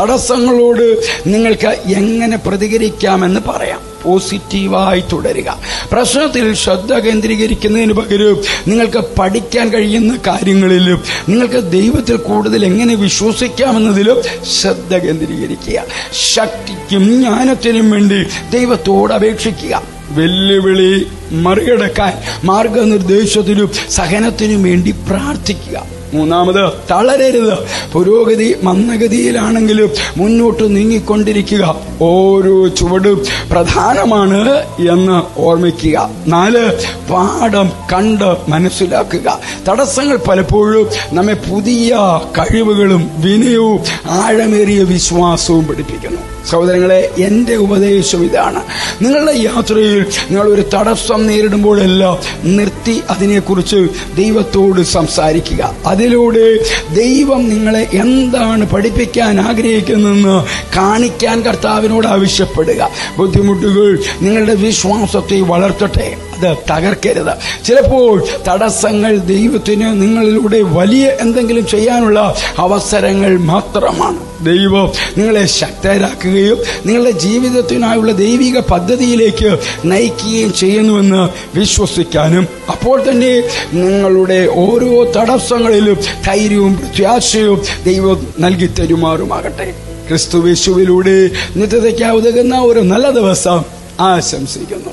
തടസ്സങ്ങളോട് നിങ്ങൾക്ക് എങ്ങനെ പ്രതികരിക്കാമെന്ന് പറയാം. പോസിറ്റീവായി തുടരുക. പ്രശ്നത്തിൽ ശ്രദ്ധ കേന്ദ്രീകരിക്കുന്നതിന് പകരം നിങ്ങൾക്ക് പഠിക്കാൻ കഴിയുന്ന കാര്യങ്ങളിലും നിങ്ങൾക്ക് ദൈവത്തിൽ കൂടുതൽ എങ്ങനെ വിശ്വസിക്കാമെന്നതിലും ശ്രദ്ധ കേന്ദ്രീകരിക്കുക. ശക്തിക്കും ജ്ഞാനത്തിനും വേണ്ടി ദൈവത്തോട് അപേക്ഷിക്കുക. വെല്ലുവിളി മറികടക്കാൻ മാർഗനിർദ്ദേശത്തിനും സഹനത്തിനും വേണ്ടി പ്രാർത്ഥിക്കുക. മൂന്നാമത്, തളരരുത്. പുരോഗതി മന്ദഗതിയിലാണെങ്കിലും മുന്നോട്ട് നീങ്ങിക്കൊണ്ടിരിക്കുക. ഓരോ ചുവടും പ്രധാനമാണ് എന്ന് ഓർമ്മിക്കുക. 4, പാഠം കണ്ട് മനസ്സിലാക്കുക. തടസ്സങ്ങൾ പലപ്പോഴും നമ്മെ പുതിയ കഴിവുകളും വിനയവും ആഴമേറിയ വിശ്വാസവും പഠിപ്പിക്കുന്നു. സഹോദരങ്ങളെ, എന്റെ ഉപദേശം ഇതാണ്: നിങ്ങളുടെ യാത്രയിൽ നിങ്ങൾ ഒരു തടസ്സം നേരിടുമ്പോഴെല്ലാം നിർത്തി അതിനെക്കുറിച്ച് ദൈവത്തോട് സംസാരിക്കുക. അതിലൂടെ ദൈവം നിങ്ങളെ എന്താണ് പഠിപ്പിക്കാൻ ആഗ്രഹിക്കുന്നതെന്ന് കാണിക്കാൻ കർത്താവിനോട് ആവശ്യപ്പെടുക. ബുദ്ധിമുട്ടുകൾ നിങ്ങളുടെ വിശ്വാസത്തെ വളർത്തട്ടെ, അത് തകർക്കരുത്. ചിലപ്പോൾ തടസ്സങ്ങൾ ദൈവത്തിന് നിങ്ങളിലൂടെ വലിയ എന്തെങ്കിലും ചെയ്യാനുള്ള അവസരങ്ങൾ മാത്രമാണ്. ദൈവം നിങ്ങളെ ശക്തരാക്കുകയും നിങ്ങളുടെ ജീവിതത്തിനായുള്ള ദൈവിക പദ്ധതിയിലേക്ക് നയിക്കുകയും ചെയ്യുന്നുവെന്ന് വിശ്വസിക്കാനും അപ്പോൾ തന്നെ നിങ്ങളുടെ ഓരോ തടസ്സങ്ങളിലും ധൈര്യവും പ്രത്യാശയും ദൈവം നൽകി തരുമാറുമാകട്ടെ. ക്രിസ്തുയേശുവിലൂടെ നിത്യതയ്ക്ക് ഉതകുന്ന ഒരു നല്ല ദിവസം ആശംസിക്കുന്നു.